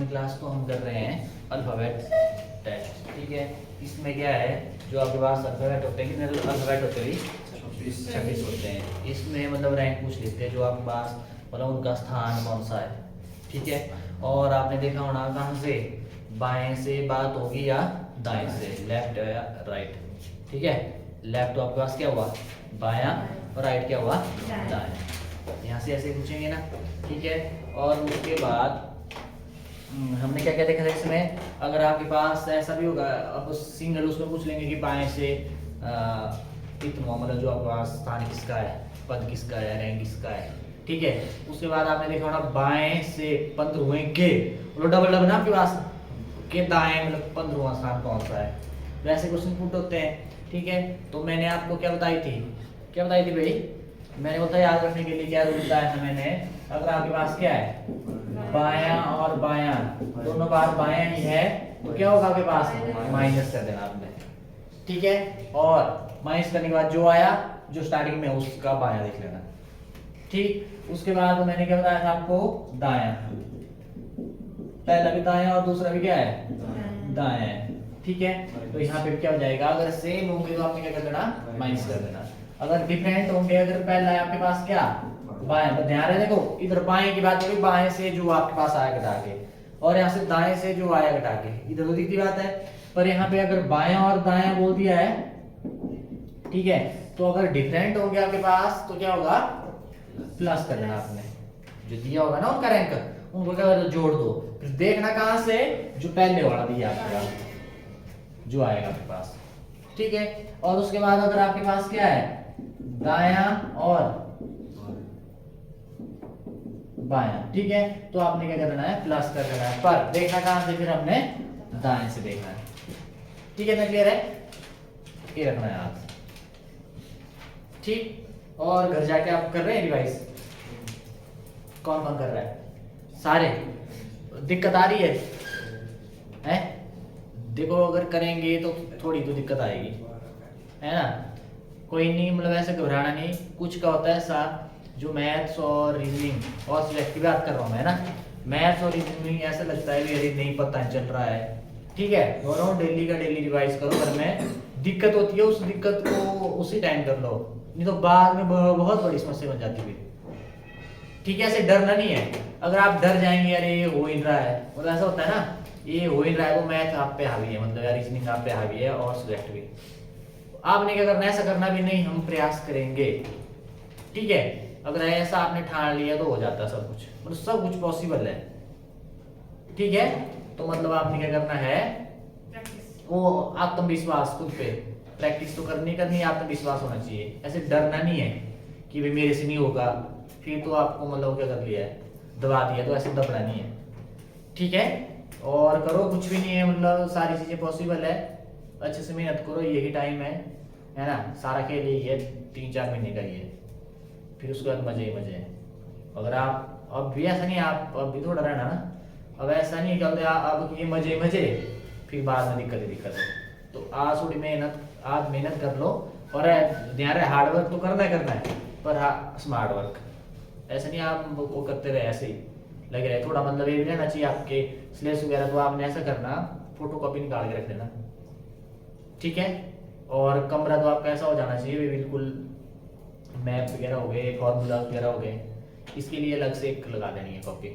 Class तो हम कर रहे हैं अल्फाबेट टेस्ट, ठीक है। इसमें क्या है, जो आपके पास अल्फाबेट होते हैं, कितने अल्फाबेट होते हैं? 26 होते हैं। इसमें मतलब रैंक पूछ लेते हैं जो आपके पास, मतलब उनका स्थान कौन सा है, ठीक है। और आपने देखा होना कहाँ से, बाएं से बात होगी या दाएं से, लेफ्ट या राइट, ठीक है। लेफ्ट तो आपके पास क्या हुआ, बायां, और राइट क्या हुआ, दाएं। यहाँ से ऐसे पूछेंगे ना, ठीक है। और उसके बाद हमने क्या क्या देखा था इसमें, अगर आपके पास ऐसा भी होगा, अब सिंगल उसमें पूछ लेंगे कि बाएं से कितना, मतलब जो आपके पास स्थान किसका है, पद किसका है, रैंक किसका है, ठीक है। उसके बाद आपने देखा होगा बाएं से 15वें के, मतलब डबल डबल ना आपके पास, के दाएं मतलब 15वां स्थान कौन सा है, वैसे क्वेश्चन पुट होते हैं, ठीक है। तो मैंने आपको क्या बताई थी, क्या बताई थी भाई, मैंने बोला याद रखने के लिए क्या रूल बताया था मैंने, अगर आपके पास क्या है, बायां और बायां दोनों बार बायां ही है, तो क्या होगा आपके पास, माइनस कर देना आपने, ठीक है। और माइनस करने के बाद जो आया, जो स्टार्टिंग में उसका बायां लिख लेना, ठीक। उसके बाद मैंने क्या बताया था आपको, दायां, पहला भी दायां और दूसरा भी क्या है, दायां है, ठीक है। तो यहाँ पे क्या हो जाएगा, अगर सेम होंगे तो आपने क्या कर देना, माइनस कर देना। अगर डिफरेंट होंगे, अगर पहला है आपके पास क्या, बाएं, तो ध्यान रहे, देखो इधर बाएं की बात करें, बाएं से जो आपके पास आया घटा के, और यहाँ से दाएं से जो आया घटा के, इधर तो दिखती बात है। पर यहाँ पे अगर बायां और दायां बोल दिया है, ठीक है, तो अगर डिफरेंट हो गया आपके पास तो क्या होगा, प्लस कर देना आपने, जो दिया होगा ना उनका रैंक, उनको क्या करना, जोड़ दो, फिर देखना कहां से, जो पहले वाला दिया आपका जो आएगा आपके पास, ठीक है। और उसके बाद अगर आपके पास क्या है, दायां और बायां, ठीक है, तो आपने क्या करना है, प्लस कर देना है, पर देखना कहां से, फिर हमने दाएं से देखना है, ठीक है ना, क्लियर है, ये रखना है आप, ठीक। और घर जाके आप कर रहे हैं रिवाइज, कौन कौन कर रहा है, सारे, दिक्कत आ रही है? देखो अगर करेंगे तो थोड़ी तो दिक्कत आएगी, है ना, कोई नहीं, मतलब ऐसे घबराना नहीं, कुछ का होता है ऐसा, जो मैथ्स और रीजनिंग और सिलेक्ट की बात कर रहा हूँ मैं ना, मैथ्स और रीजनिंग ऐसा लगता है कि नहीं पता चल रहा है, ठीक है, दोनों डेली का डेली रिवाइज करो, घर में दिक्कत होती है उस दिक्कत को उसी टाइम कर लो, नहीं तो बाद में बहुत बड़ी समस्या बन जाती है, ठीक है। ऐसे डरना नहीं है, अगर आप डर जाएंगे अरे ये हो ही रहा है, मतलब ऐसा होता है ना, ये हो ही रहा है, वो मैथ आप पे हावी है, मतलब रीजनिंग आप पे हावी है, और सिलेक्ट भी, आपने क्या करना है, ऐसा करना भी नहीं, हम प्रयास करेंगे, ठीक है। अगर ऐसा आपने ठान लिया तो हो जाता है सब कुछ, मतलब सब कुछ पॉसिबल है, ठीक है। तो मतलब आपने क्या करना है, वो आत्मविश्वास खुद पे, प्रैक्टिस तो करनी करनी, आत्मविश्वास होना चाहिए, ऐसे डरना नहीं है कि भाई मेरे से नहीं होगा, फिर तो आपको मतलब क्या कर लिया है, दबा दिया, तो ऐसे दबना नहीं है, ठीक है। और करो, कुछ भी नहीं है, मतलब सारी चीजें पॉसिबल है, अच्छे से मेहनत करो, यही टाइम है ना, सारा खेल यही है, 3-4 महीने का ही है, फिर उसके बाद मजे ही मजे हैं। अगर आप अब भी ऐसा नहीं, आप अब भी थोड़ा रहना ना, अब ऐसा नहीं कहते अब ये मजे ही मजे, फिर बाद में दिक्कत ही दिक्कत है, तो आज थोड़ी मेहनत, आज मेहनत कर लो, और ध्यान रहे हार्ड वर्क तो करना है, पर हाँ स्मार्ट वर्क, ऐसा नहीं आप वो करते रहे ऐसे ही लगे रहे, थोड़ा मतलब ये भी रहना चाहिए आपके सिलेबस वगैरह, तो आपने ऐसा करना, फोटो कॉपी निकाल के रख लेना, ठीक है। और कमरा तो आपका ऐसा हो जाना चाहिए बिल्कुल, मैप वगैरह हो गए, फॉर्मूला वगैरह हो गए, इसके लिए अलग से एक लगा देनी है कॉपी,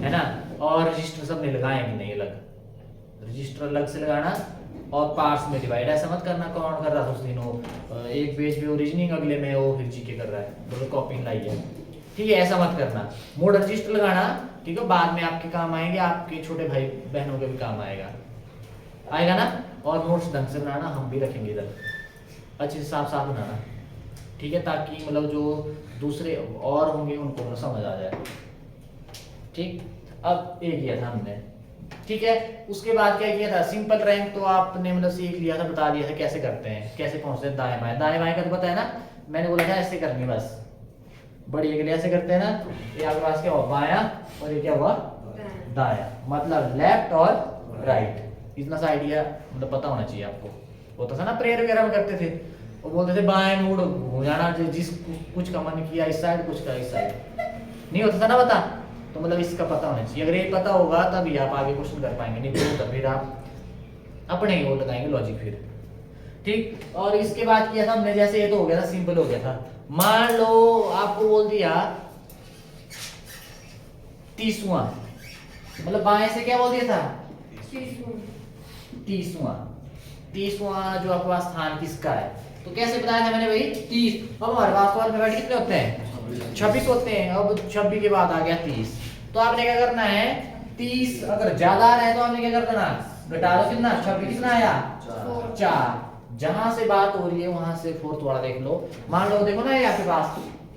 है ना। और रजिस्टर सबने लगाए कि नहीं, अलग रजिस्टर अलग से लगाना, और पार्ट्स में डिवाइड, ऐसा मत करना कौन कर रहा था उस दिन, वो एक पेज पे रीजनिंग, अगले में वो फिर जीके कर रहा है, दोनों कॉपी लाई है, ठीक है, ऐसा मत करना, मोड रजिस्टर लगाना, ठीक है, बाद में आपके काम आएंगे, आपके छोटे भाई बहनों के भी काम आएगा ना। और नोट्स ढंग से बनाना, हम भी रखेंगे इधर, अच्छे से साफ साफ बनाना, ठीक है, ताकि मतलब जो दूसरे और होंगे उनको समझ आ जाए, ठीक। अब ये किया था हमने, ठीक है। उसके बाद क्या किया था, सिंपल रैंक तो आपने मतलब सीख लिया था, बता दिया था कैसे करते हैं, कैसे पहुंचते हैं, दाएं बाएं का तो पता है ना, मैंने बोला था ऐसे करनी बस, बढ़िया के लिए ऐसे करते हैं ना, ये आपके पास क्या हुआ, बायां, और ये क्या हुआ, दायां, मतलब लेफ्ट और राइट, इतना सा आइडिया मतलब पता होना चाहिए आपको। होता था ना प्रेयर वगैरह में करते थे, वो बोलते थे बाएं मुड़ हो जाना, जिस कुछ का मन किया इस साइड, कुछ का इस साइड, नहीं होता था ना, बता, तो मतलब इसका पता होना चाहिए। अगर ये पता होगा तभी आप आगे क्वेश्चन कर पाएंगे, नहीं तो फिर आप अपने ही वो लगाएंगे लॉजिक फिर। ठीक, और इसके बाद किया था हमने, जैसे ये तो हो गया था, सिंपल हो गया था। मान लो आपको बोल दिया 30वां, मतलब बाएं से क्या बोल दिया था 30वां जो आपके पास स्थान किसका है, तो कैसे बताया था मैंने भाई 30। अब हमारे पास तो अल्फाबेट कितने होते हैं 26 होते हैं। अब 26 के बाद आ गया 30, तो आपने क्या करना है 30 अगर ज्यादा आ रहा है तो आपने क्या कर देना, घटा दो, कितना 26 कितना आया 4। जहां से बात हो रही है वहां से फोर्थ वाला देख लो। मान लो देखो ना ये आपके पास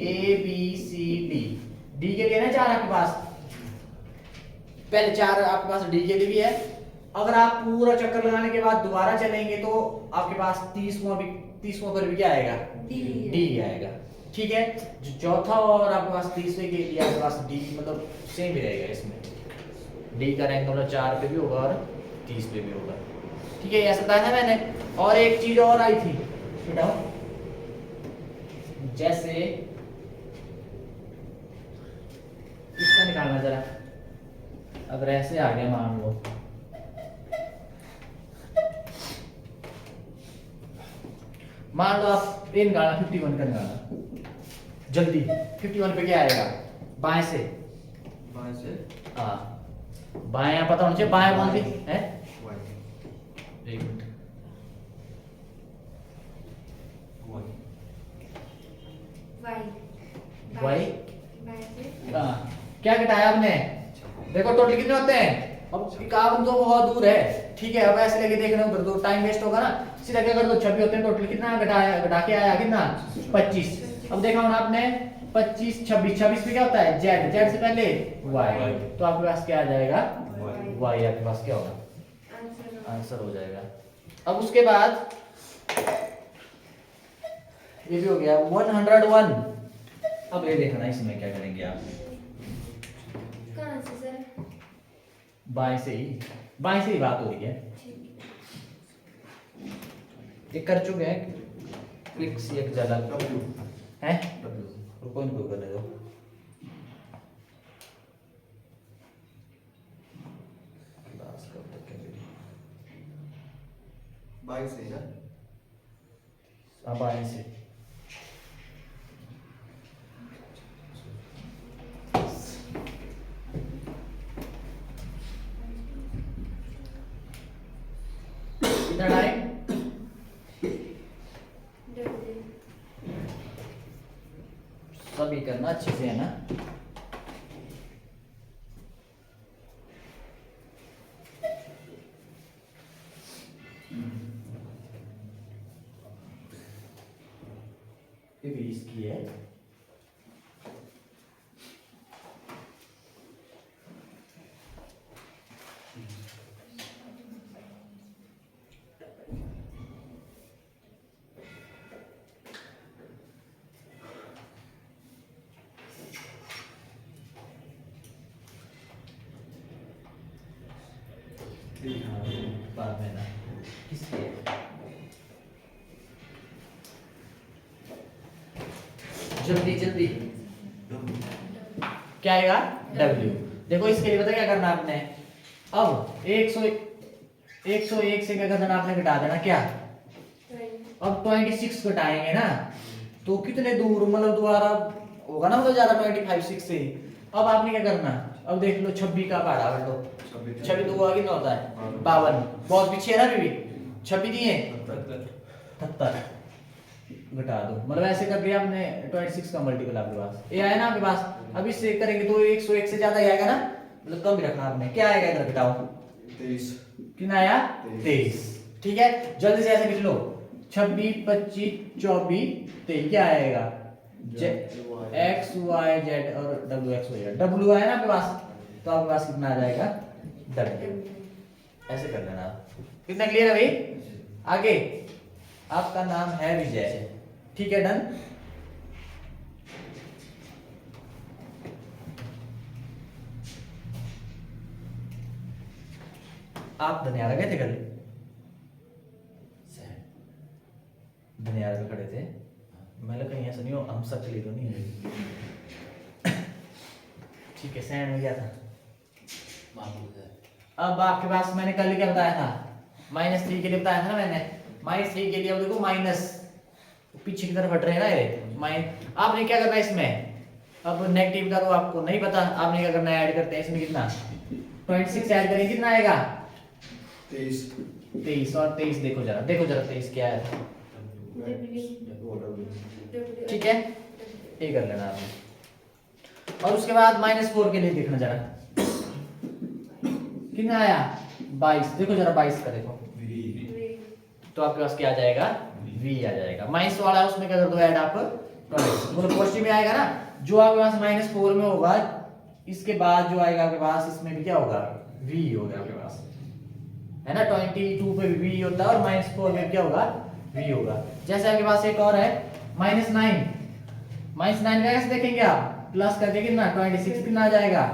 A B C D, D के लिए ना 4 आपके पास, पहले 4 आपके पास डी के लिए भी है। अगर आप पूरा चक्कर लगाने के बाद दोबारा चलेंगे तो आपके पास 30वां पर भी क्या आएगा डी आएगा। ठीक है, जो चौथा और आपके पास 30वें के लिए आपके पास डी मतलब सेम ही रहेगा, इसमें डी का रैंक मतलब 4 पे भी होगा और 30 पे भी होगा। ठीक है, ऐसा बताया था मैंने। और एक चीज और आई थी बेटा, जैसे इसका निकालना जरा, अगर ऐसे आ गया मान लो, मान लो आप ये निकालना 51 का निकालना जल्दी। 51 पे क्या आएगा बाएं से, हाँ बाएं पता होना चाहिए, बाएं कौन सी है, एक मिनट, वाई, हाँ क्या घटाया आपने, देखो टोटल कितने होते हैं। अब इक्यावन तो बहुत दूर है, ठीक है, अब ऐसे लेके देखना उधर तो टाइम वेस्ट होगा ना, सीधा क्या कर दो 26 होते हैं, टोटल कितना घटाया, घटा के आया कितना 25। अब देखा होना आपने 25 26, 26 पे क्या होता है जेड, जेड से पहले वाई, तो आपके पास क्या आ जाएगा वाई, आपके पास क्या होगा आंसर हो जाएगा। अब उसके बाद ये भी हो गया 101। अब ये देखना इसमें क्या करेंगे आप, बाएं से ही बात हो रही है, ये कर चुके हैं क्विक सी एक झलक है, रुको इनको करने दो। क्लास कब तक है मेरी, बाईं से ना, अब बाएं से कितना टाइम, सभी करना अच्छे से है ना। ये भी इसकी है, बाद में ना किसकी है, जल्दी जल्दी क्या आएगा W। देखो इसके लिए पता क्या करना आपने, अब 101 से क्या करना आपने घटा देना क्या, अब 26 घटाएंगे ना तो कितने दूर मतलब दोबारा होगा ना, मतलब ज्यादा 25 6 से। अब आपने क्या करना, अब देख लो 26 का पहाड़ा कर लो, 26 दूर कितना होता है 52, बहुत पीछे है ना अभी भी, 26 दिए 77 घटा दो, मतलब ऐसे कर दिया आपने 26 का मल्टीपल आपके पास ये आया ना आपके पास। अब इससे करेंगे तो 101 से ज्यादा ही आएगा ना, मतलब कम ही रखना आपने, क्या आएगा इधर घटाओ 23, कितना आया 23। ठीक है, जल्दी से ऐसे लिख लो 26 25 24 23 क्या आएगा एक्स वाई जेड और W X Y Z, W आया ना आपके पास, तो आपके पास कितना आ जाएगा डब्ल्यू। ऐसे कर लेना, कितना क्लियर है भाई। आगे आपका नाम है विजय, ठीक है डन। आप धनियारा गए थे कल, धनियारा पे खड़े थे, मैं कहीं ऐसा नहीं हो हम सब चले तो नहीं है ठीक है, सेंड में गया था। अब आपके पास मैंने कल क्या बताया था, -3 के लिए बताया था ना मैंने। -3 के लिए अब देखो माइनस पीछे की तरफ हट रहे हैं ना ये आपने क्या करना है इसमें, अब नेगेटिव का तो आपको नहीं पता, आपने क्या करना है, ऐड करते हैं इसमें कितना 26 ऐड करेंगे कितना आएगा 23 और 23 देखो जरा 23 क्या है, ठीक है ये कर लेना आपने। और उसके बाद -4 के लिए देखना जरा कितना आया 22, देखो जरा 22 का देखो तो आपके पास क्या आ जाएगा v आ जाएगा। माइनस वाला उसमें क्या कर दो ऐड आप मतलब पॉजिटिव में आएगा ना, जो आपके पास -4 में होगा इसके बाद जो आएगा आपके पास इसमें भी क्या होगा v होगा आपके पास, है ना। 22 पे भी v होता है और -4 में क्या होगा v होगा। जैसे आपके पास एक और है -9 का कैसे देखेंगे आप, प्लस करके कितना 26 कितना आ जाएगा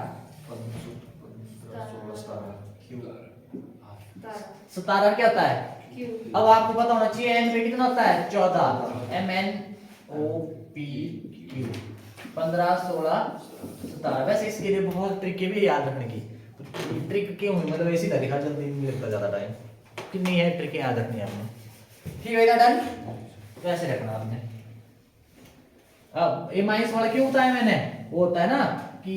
17 क्या होता है, अब आपको पता होना चाहिए n पे कितना होता है 14, MNOPQ 15 16 17। वैसे इसके लिए बहुत ट्रिक भी याद रखने की, ट्रिक क्यों हुई मतलब ऐसी का दिखा जल्दी नहीं लगता ज्यादा टाइम, कितनी है ट्रिक याद रखनी है आपने, ठीक है डन वैसे रखना आपने। अब ये माइनस वाला क्यों बताया मैंने, वो होता है ना कि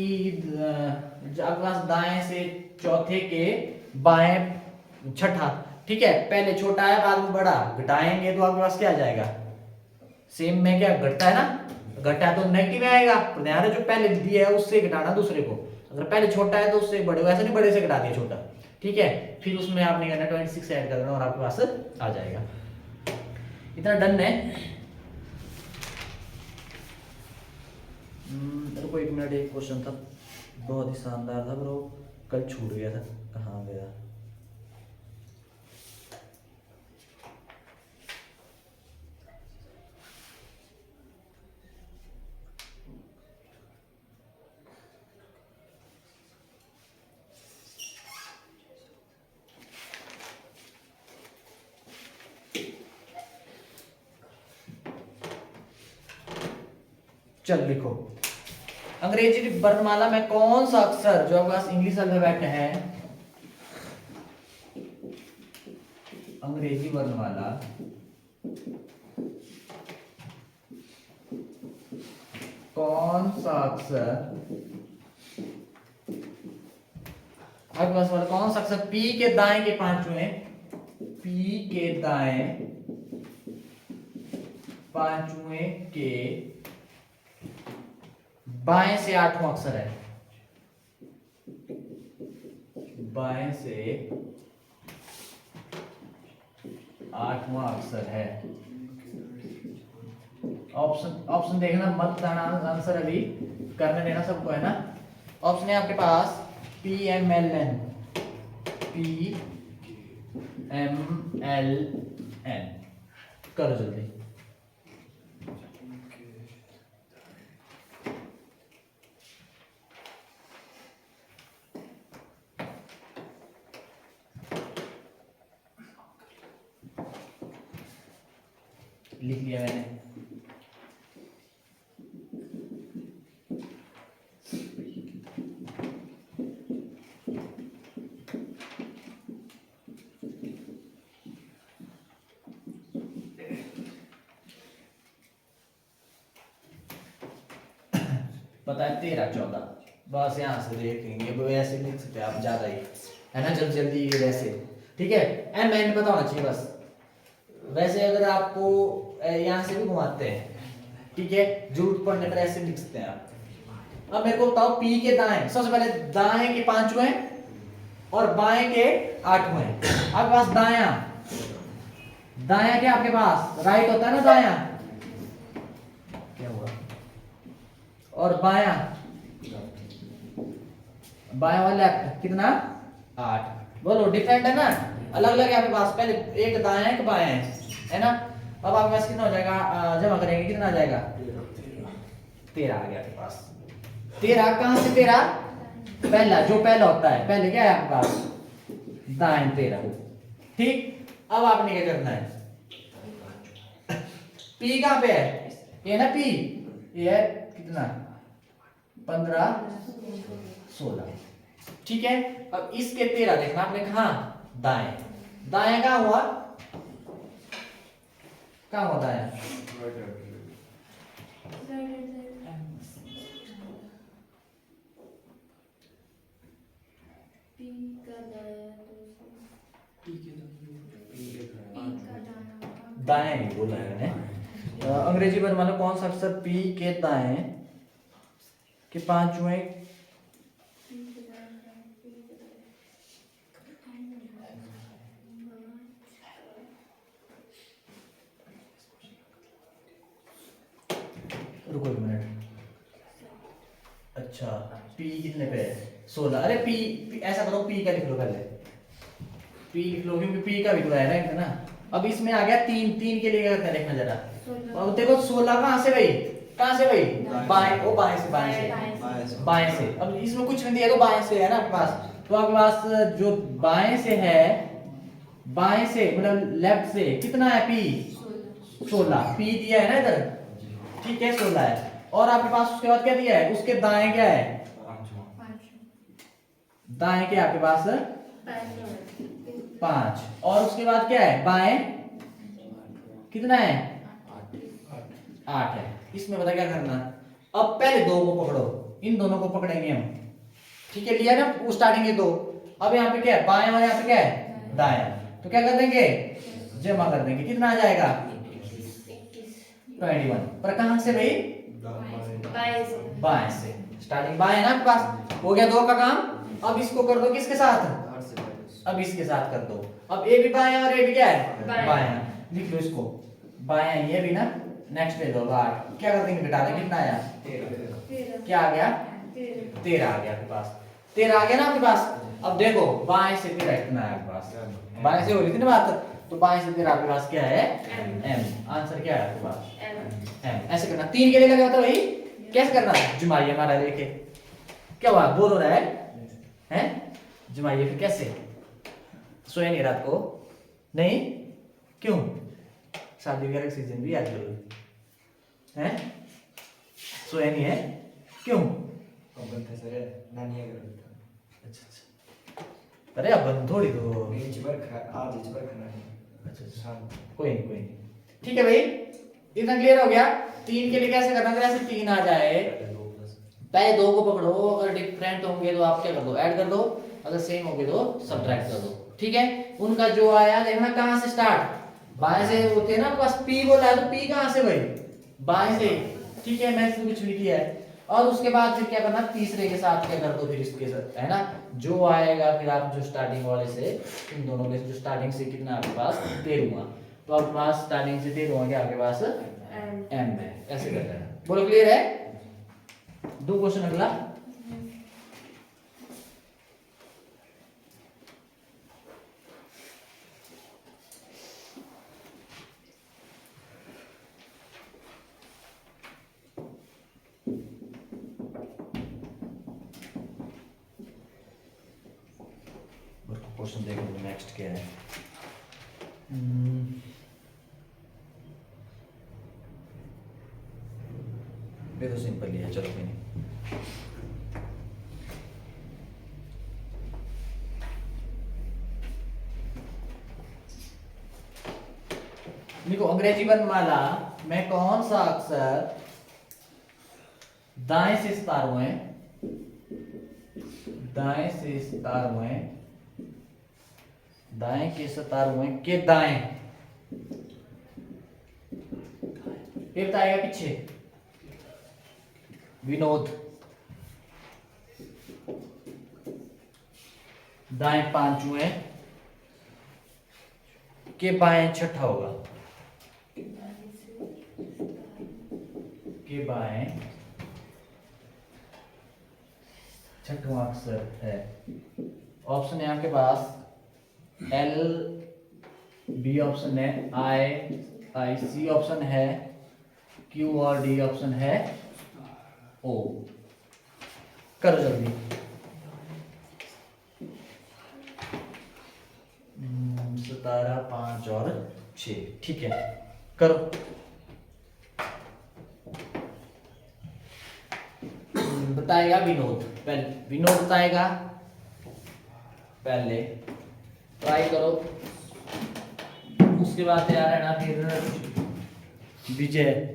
आपके पास दाएं से चौथे के बाएं छठा, ठीक है पहले छोटा है बाद में बड़ा, घटाएंगे तो आपके पास क्या आ जाएगा, सेम में क्या घटता है ना, घटा तो नेगेटिव में आएगा, तो ध्यान रहे जो पहले दिया है उससे घटाना दूसरे को, अगर पहले छोटा है तो उससे बड़े, वैसे नहीं बड़े से घटा दिया छोटा, ठीक है फिर उसमें आपने करना 26 ऐड करना और आपके पास आ जाएगा। इतना डन है। रुको एक मिनट, एक क्वेश्चन था बहुत ही शानदार था ब्रो, कल छूट गया था, कहाँ गया, चल लिखो अंग्रेजी वर्णमाला में कौन सा अक्षर जो आपके पास इंग्लिश अल्फाबेट है, अंग्रेजी वर्णमाला कौन सा अक्षर आपके पास वाला कौन सा अक्षर पी के दाएं के पांचवें, पी के दाएं पांचवें के बाएं से 8वां अक्षर है, बाएं से 8वां अक्षर है। ऑप्शन देखना मत जाना, आंसर अभी करने देना सबको, है ना। ऑप्शन है आपके पास PMLN, PMLN, करो जल्दी। लिख लिया मैंने, पता है 13 14, बस यहाँ से देखेंगे वैसे लिख सकते हैं आप ज्यादा ही, है ना जल्दी जल्दी वैसे, ठीक है एम एन पता होना चाहिए बस। वैसे अगर आपको यहाँ से भी घुमाते हैं, ठीक है जरूरत पड़ने पर ऐसे लिख सकते हैं आप। अब मेरे को बताओ पी के दाएं, सबसे पहले दाएं के 5वें और बाएं के 8वें, आपके पास दाया, दाया क्या आपके पास राइट होता है ना, दाया क्या हुआ, और बाया, बाया और लेफ्ट कितना 8, बोलो डिफरेंट है ना, अलग अलग है आपके पास, पहले एक दाया एक बाया है ना। अब आपके पास कितना हो जाएगा, जमा करेंगे कितना आ जाएगा 13 आ गया आपके पास। 13 कहां से 13, पहला जो पहला होता है, पहले क्या है आपके पास दाएं 13, ठीक। अब आपने क्या करना है, पी कहां पे है, ये ना पी, ये है कितना 15 16। ठीक है, अब इसके 13 देखना आपने कहा दाएं, दाएं कहाँ हुआ, कहाँ हुआ दाएं, दाएं नहीं बोला है मैंने। अंग्रेजी में मानो कौन सा अक्षर पी के दाएं के 5 जुए, रुको 1 मिनट। अच्छा पी कितने पे है, 16। अरे पी ऐसा करो, पी का लिख लो पहले, पी लिख लो क्योंकि पी का भी तो है ना। अब इसमें आ गया 3, 3 के लिए क्या करते हैं देखना जरा। अब देखो 16 कहाँ से भाई, कहाँ से भाई, बाएं, ओ बाएं से, बाएं से, बाएं से। अब इसमें कुछ नहीं दिया तो बाएं से है ना आपके पास, तो आपके पास जो बाएं से है, बाएं से मतलब लेफ्ट से कितना है पी, 16 पी दिया है ना इधर, ठीक है 16 है। और आपके पास उसके बाद क्या दिया है, उसके दाएं क्या है, दाएं क्या आपके पास 5, और उसके बाद क्या है बाएं कितना है 8 है। इसमें पता क्या करना, अब पहले 2 को पकड़ो, इन दोनों को पकड़ेंगे हम, ठीक है, लिया ना स्टार्टिंग के 2। अब यहाँ पे क्या है बाएं और यहाँ पे क्या है दाएं, तो क्या कर देंगे जमा कर देंगे, कितना आ जाएगा 21। पर कहां से भाई, बाएं से, स्टार्टिंग बाएं ना आपके पास, हो गया 2 का काम। अब इसको कर दो किसके साथ, अब इसके साथ कर दो। अब ए भी बाएं और ए भी क्या है बाएं, लिख लो इसको बाएं, ये भी ना नेक्स्ट पे दो 8, क्या कर देंगे घटा देंगे, कितना आया 13, क्या आ गया 13 आ गया आपके पास, 13 आ गया ना आपके पास। अब देखो बाएं से 13 कितना है आपके पास, बाएं से हो रही थी ना बात, तो बाएं से 13 आपके पास क्या है m, आंसर क्या है आपके पास m। ऐसे करना, 3 के लिए लगा था भाई, कैसे करना है, जुमाइए हमारा देखे क्या हुआ, बोल हो रहा है जुमाइए, फिर कैसे, सोया नहीं रात को, नहीं क्यों, शादी वगैरह का सीजन भी आज है, सोया नहीं है क्यों, अच्छा, अरे अब थोड़ी तो अच्छा, कोई नहीं, ठीक है भाई, इतना क्लियर हो गया। 3 के लिए कैसे करना, अगर ऐसे 3 आ जाए, पहले 2 को पकड़ो, अगर डिफरेंट होंगे तो आप क्या कर दो ऐड कर दो, अगर सेम होंगे तो सब्ट्रैक्ट कर दो, ठीक है। उनका जो आया देखना कहां से स्टार्ट, बाएं से होते हैं ना, आपके पास पी बोला है तो पी कहां से भाई बाएं से, ठीक है, मैंने कुछ नहीं किया है। और उसके बाद फिर क्या करना, तीसरे के साथ क्या कर दो, फिर इसके साथ है ना, जो आएगा फिर आप जो स्टार्टिंग वाले से, इन दोनों के जो स्टार्टिंग से कितना आपके पास 13, तो आपके पास स्टार्टिंग से 13 होंगे, आपके पास m है, ऐसे कर लेना। बोलो क्लियर है, 2 क्वेश्चन अगला, क्वेश्चन देखो नेक्स्ट क्या है। ये तो सिंपल ही है, चलो कोई नहीं। देखो अंग्रेजी वर्णमाला में कौन सा अक्षर दाएं से स्टार हुए, दाएं से स्टार हुए, दाएं के स्टार हुए के दाएं, फिर आएगा पीछे विनोद, दाएं 5 हुए के बाएं छठा होगा, के बाएं छठवां अक्षर है। ऑप्शन है आपके पास L, B ऑप्शन है, I, C ऑप्शन है, Q और D ऑप्शन है, O। करो जल्दी, 17, 5 और 6, ठीक है करो। बताएगा विनोद, पहले विनोद बताएगा, पहले ट्राई करो, उसके बाद तैयार है ना फिर विजय।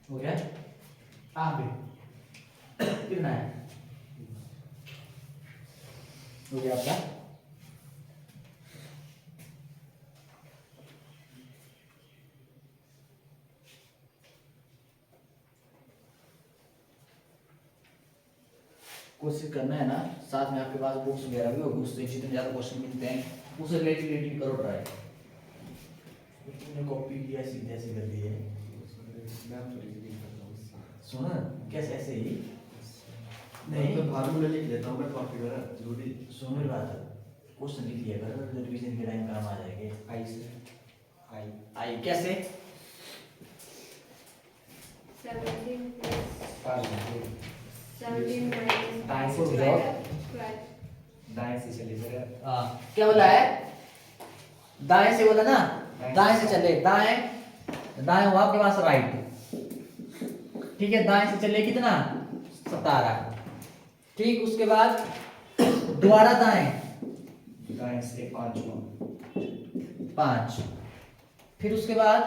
हो गया आप भी कितना है, हो गया आपका। कोशिश करना है ना, साथ में आपके पास बुक्स वगैरह भी होगी, उससे जितने ज़्यादा क्वेश्चन मिलते हैं उसे रिलेटेड करो ट्राई। तुमने कॉपी किया सीधे ऐसे कर दिए, सुनो कैसे ऐसे ही नहीं, मैं फार्मूला लिख लेता हूँ मैं कॉपी पर जरूरी। सुनो मेरी बात, क्वेश्चन लिख लिया करो, रिवीजन के टाइम काम आ जाएंगे। आई से आई आई कैसे, 17 plus 17 दाएं minus से 12. दाएं से चले सर। क्या बोला है, दाएं से बोला ना, दाएं से चले, दाएं दाएं हुआ आपके पास राइट, ठीक है, दाएं से चले कितना 17, ठीक, उसके बाद दोबारा दाएं, दाएं से 5, फिर उसके बाद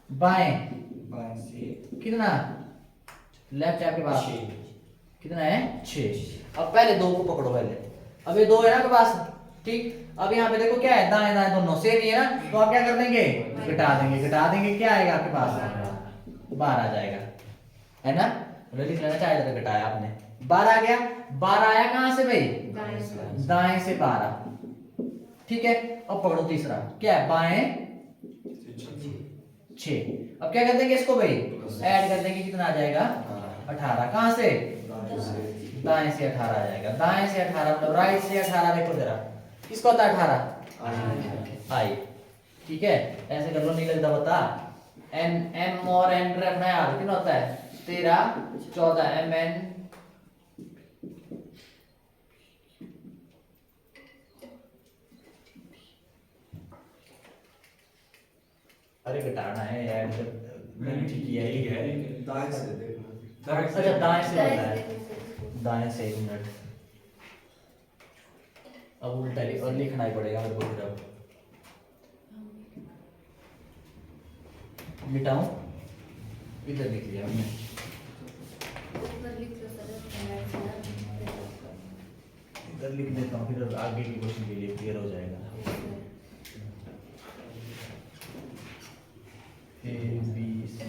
बाएं बाएं से कितना, लेफ्ट है आपके पास 6 कितना है 6। अब पहले दो को पकड़ो, पहले अब ये दो है ना आपके पास, ठीक, अब यहाँ पे देखो क्या है, दाएं दाएं दोनों सेम ही है ना, तो आप क्या कर देंगे, घटा देंगे, क्या आएगा आपके पास 12 आ जाएगा, है ना, लिख लेना चाहे तो घटाया आपने 12 आ गया, 12 आया कहां से भाई, दाएं से 12, ठीक है। अब पकड़ो तीसरा क्या है, बाएं 6, अब क्या कर देंगे इसको भाई, ऐड कर देंगे, कितना आ जाएगा 18, कहां से, दाएं से 18 आ जाएगा, दाएं से 18 मतलब राइट से 18, देखो जरा किसको होता है 18 आई, ठीक है, ऐसे कर लो, नहीं लगता बता, एन एम और एन रखना यार, कितना होता है 13 14 एम एन, अरे घटाना है यार, मैंने ठीक किया है, दाएं से देखना। अच्छा दाएं से होता है, दाएं से 1 मिनट, अब उल्टा और लिखना ही पड़ेगा मेरे को, फिर अब मिटाऊं, इधर लिख लिया हमने, इधर लिख देता हूँ, फिर आगे की क्वेश्चन के लिए क्लियर हो जाएगा। A B C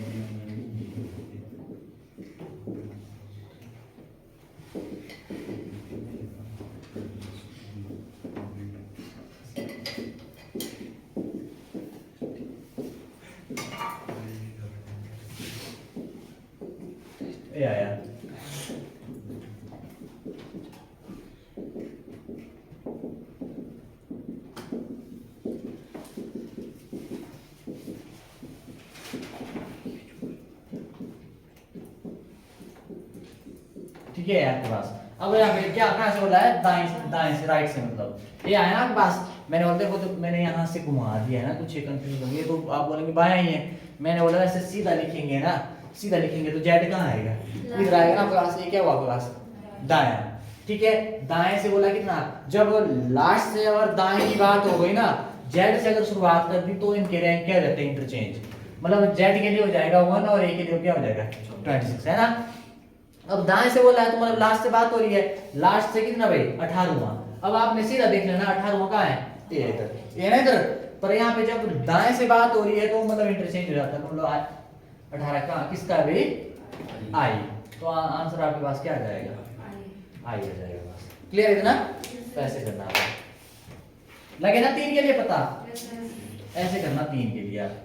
ए आया, ठीक है आपके पास। अब यहाँ पे क्या कहाँ से बोला है, दाएं से राइट से, मतलब ये आया ना आपके पास, मैंने बोलते देखो तो मैंने यहाँ से घुमा दिया है ना, कुछ कंफ्यूज होंगे तो आप बोलेंगे बायां ही है, मैंने बोला वैसे सीधा लिखेंगे ना, सीधा लिखेंगे तो जेड कहाँ आएगा, इधर आएगा ना आपके पास, ये क्या हुआ आपके पास दायां, ठीक है, दाएं से बोला कितना, जब लास्ट से और दाएं की बात हो गई ना, जेड से अगर शुरुआत कर दी तो इनके रैंक क्या रहते हैं इंटरचेंज, मतलब जेड के लिए हो जाएगा 1 और ए के लिए क्या हो जाएगा 26, है ना। अब दाएं से बोला है तो मतलब लास्ट से बात हो रही है, लास्ट से कितना भाई 18वां, अब आपने सीधा देख लेना 18वां कहाँ है, ये इधर, ये ना इधर, पर यहाँ पे जब दाएं से बात हो रही है तो मतलब इंटरचेंज हो जाता है, मतलब 18 कहाँ किसका भाई आई, तो आंसर आपके पास क्या आ जाएगा, आई आ जाएगा, बस क्लियर है ना, तो ऐसे करना है, लगे ना 3 के लिए पता, ऐसे करना 3 के लिए आप,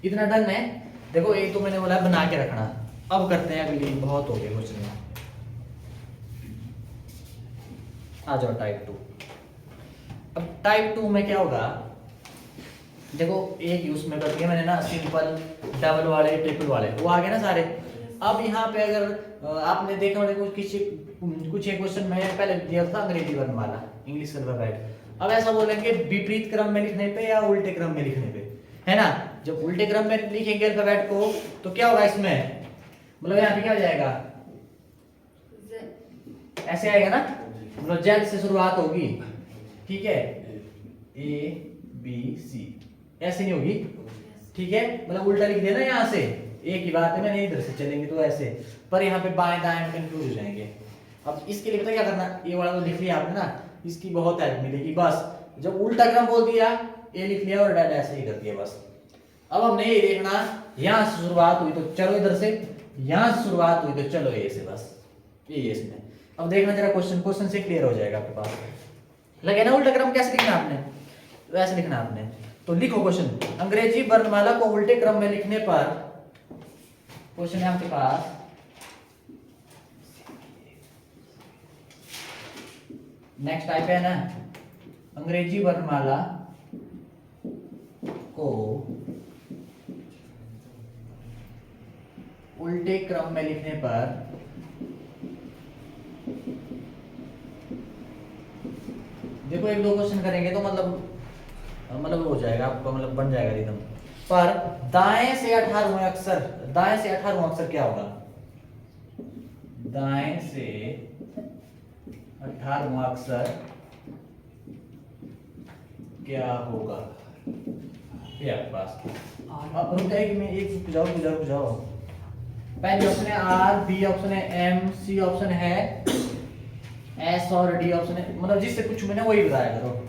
इतना डन है। देखो एक तो मैंने बोला बना के रखना, अब करते हैं अगली, बहुत हो गए क्वेश्चन में, आ जाओ टाइप 2। अब टाइप 2 में क्या होगा, देखो एक ही उसमें कर दिया मैंने ना, सिंपल, डबल वाले, ट्रिपल वाले, वो आ गए ना सारे। अब यहाँ पे अगर आपने देखा होगा कुछ एक क्वेश्चन में पहले दिया था अंग्रेजी वर्णमाला, इंग्लिश अल्फाबेट। अब ऐसा बोलेंगे विपरीत क्रम में लिखने पे या उल्टे क्रम में लिखने पे, है ना। जब उल्टे क्रम में लिखेंगे अल्फाबेट को तो क्या होगा इसमें, मतलब यहाँ पे क्या हो जाएगा, ऐसे आएगा ना, मतलब जेड से शुरुआत होगी, ठीक है, ए बी सी, ऐसे नहीं होगी, ठीक है, मतलब उल्टा लिख देना यहाँ से, एक ही बात है, मैंने इधर से चलेंगे तो ऐसे, पर यहाँ पे बाएं दाएं कंफ्यूज हो जाएंगे। अब इसके लिए पता क्या करना, ये वाला तो लिख लिया आपने ना, इसकी बहुत हेल्प मिलेगी। बस जब उल्टा क्रम बोल दिया, ए लिख लिया और डेड ऐसे ही कर दिया बस। अब हमने ये देखना, यहाँ से शुरुआत हुई तो चलो इधर से, यहाँ से शुरुआत हुई तो चलो ए से, बस ये इसमें। अब देखना जरा क्वेश्चन से क्लियर हो जाएगा आपके पास, लगे ना उल्टा क्रम कैसे लिखना आपने, वैसे लिखना आपने। तो लिखो क्वेश्चन, अंग्रेजी वर्णमाला को उल्टे क्रम में लिखने पर, क्वेश्चन है आपके पास, नेक्स्ट टाइप है ना, अंग्रेजी वर्णमाला को उल्टे क्रम में लिखने पर देखो एक दो क्वेश्चन करेंगे तो मतलब हो जाएगा आपका, मतलब बन जाएगा एकदम। पर दाएं से 18वां अक्षर, दाएं से 18वां अक्षर क्या होगा, दाएं से 18वां अक्षर क्या होगा, ये आपके पास। अब रुक जाएगी, मैं एक बुझाओ। पहले ऑप्शन है आर, बी ऑप्शन है एम, सी ऑप्शन है एस और डी ऑप्शन है, मतलब जिससे कुछ मैंने वही बताया करो।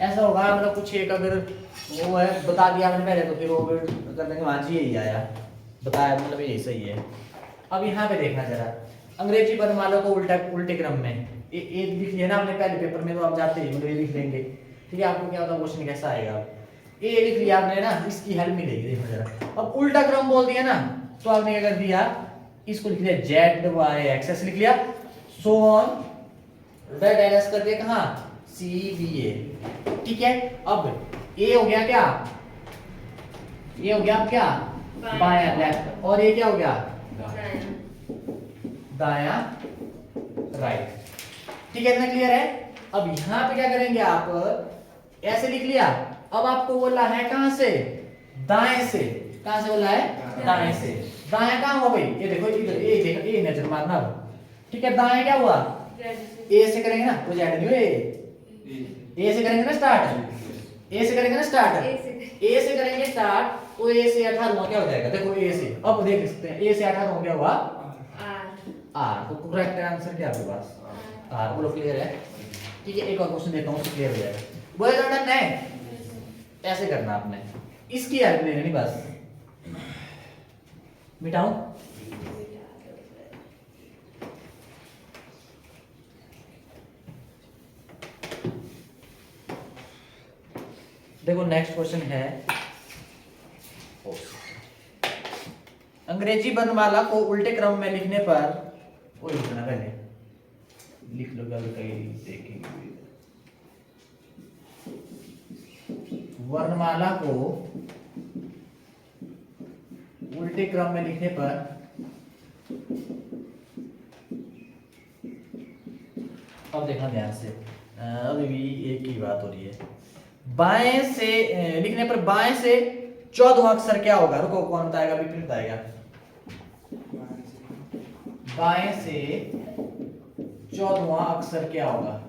ऐसा होगा मतलब कुछ एक अगर वो है बता दिया मैंने पहले तो फिर वो कर लेंगे, हाँ जी यही आया बताया, मतलब यही सही है। अब यहाँ पे देखना जरा, अंग्रेजी वर्णमाला को उल्टे क्रम में, ये लिख लिया ना आपने पहले पेपर में, तो आप जाते ही ये लिख लेंगे, ठीक है। आपको क्या होता है क्वेश्चन कैसा आएगा, ये लिख लिया आपने ना, इसकी हेल्प मिलेगी, देखो जरा। अब उल्टा क्रम बोल दिया ना, तो आपने क्या कर दिया, इसको लिख लिया जेड वाई एक्स, ऐसे लिख लिया, सो ऑन डेड एलएस कर दिया कहाँ, सी बी ए, ठीक है। अब ए हो गया क्या, ये हो गया अब क्या, बायां लेफ्ट, और ये क्या हो गया, दायां राइट, ठीक है, इतना क्लियर है। अब यहाँ पे क्या करेंगे आप, ऐसे लिख लिया। अब आपको बोला है कहां से, दाएं से, कहां से बोला है, दाएं से। दायां कहां हुआ भाई, ये देखो इधर, ये देखो, ये नजर मारना, ठीक है। दाएं क्या हुआ, ए से करेंगे ना, तो जेड नहीं, ए से करेंगे ना स्टार्ट, ए से करेंगे ना स्टार्ट, ए से करेंगे स्टार्ट, तो ए से 18वां क्या हो जाएगा, देखो ए से, अब देख सकते हैं ए से 18वां क्या हुआ, आर। तो करेक्ट आंसर क्या आपके पास, आर। बोलो क्लियर है, ठीक है। एक और क्वेश्चन देता हूं, उससे क्लियर हो जाएगा। बोले तो डन है, ऐसे करना आपने, इसकी हेल्प ले लेनी बस। मिटाऊं, देखो नेक्स्ट क्वेश्चन है, अंग्रेजी वर्णमाला को उल्टे क्रम में लिखने पर, वो लिखना पहले लिख लो, कहीं देखेंगे, वर्णमाला को उल्टे क्रम में लिखने पर अब देखना ध्यान से, अभी भी एक ही बात हो रही है। बाएं से लिखने पर बाएं से 14वां अक्षर क्या होगा, रुको कौन बताएगा, विपिन बताएगा। बाएं से 14वां अक्षर क्या होगा,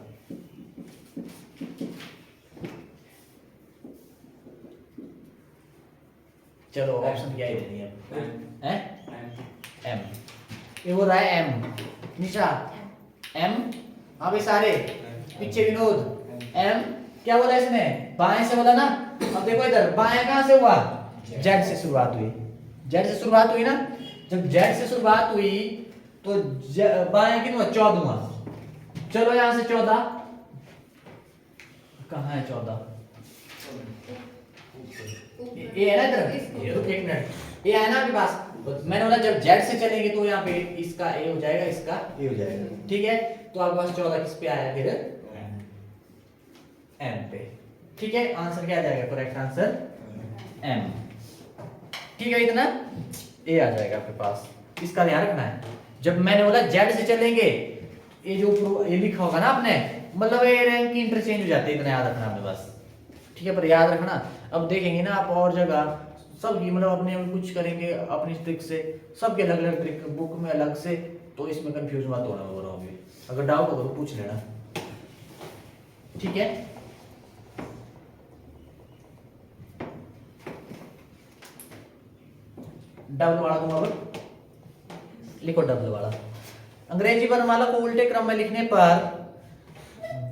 चलो ऑप्शन क्या ही देनी है, एम, ये बोल रहा है एम, निशा एम, हाँ भाई सारे पीछे विनोद, एम क्या बोला इसने, बाएं से बोला ना। अब देखो इधर बाएं कहां से हुआ, जेड से शुरुआत हुई, जेड से शुरुआत हुई ना, जब जेड से शुरुआत हुई तो बाएं कितना, 14वां। चलो यहां से 14, कहां है 14, ये है ना इधर, ये रुक एक मिनट, ये है ना आपके पास। मैंने बोला जब जेड से चलेंगे तो यहाँ पे इसका ए हो जाएगा, इसका ए हो जाएगा, ठीक है। तो आपके पास 14 किस पे आया, फिर एम पे, ठीक है। आंसर क्या आ जाएगा, करेक्ट आंसर M। ठीक है, इतना A आ जाएगा आपके पास। इसका ध्यान रखना है। जब मैंने बोला Z से चलेंगे, ये जो ये लिखा होगा ना आपने, मतलब ये रैंक की इंटरचेंज हो जाती है, इतना याद रखना आपने बस। ठीक है, पर याद रखना, अब देखेंगे ना आप और जगह सब ये मतलब अपने में कुछ करेंगे अपनी ट्रिक से, सबके अलग अलग ट्रिक बुक में अलग से, तो इसमें कंफ्यूज मत होना बोल रहा हूँ अभी। अगर डाउट होगा तो पूछ लेना, ठीक है। डबल वाला दूंगा, लिखो डबल वाला। अंग्रेजी वर्णमाला को उल्टे क्रम में लिखने पर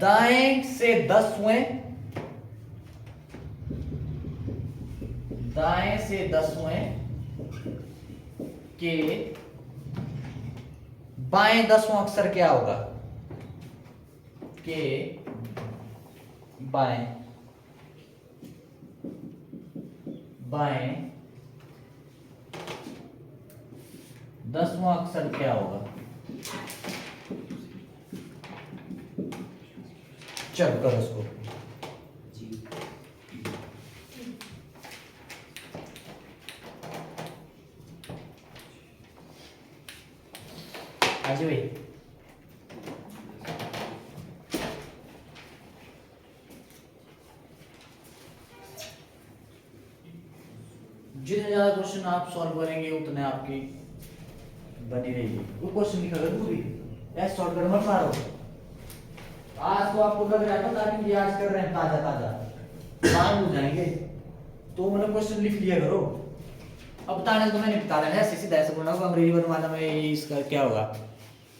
दाएं से 10वें, दाएं से 10वें के बाएं 10वां अक्षर क्या होगा? के बाएं, बाएं 10वां अक्षर क्या होगा? चल करो उसको। आज भाई जितने ज्यादा क्वेश्चन आप सॉल्व करेंगे उतने आपकी बनी रहेगी। वो क्वेश्चन लिखा कर पूरी ऐसे शॉर्ट कर मत मारो। आज तो आपको लग रहा है ना ताकि आज कर रहे हैं ताजा ताजा, बाद हो जाएंगे तो मतलब क्वेश्चन लिख लिया करो। अब बताने तो मैंने बता देना है, सीधा ऐसे बोलना होगा अंग्रेजी वर्णमाला में इसका क्या होगा,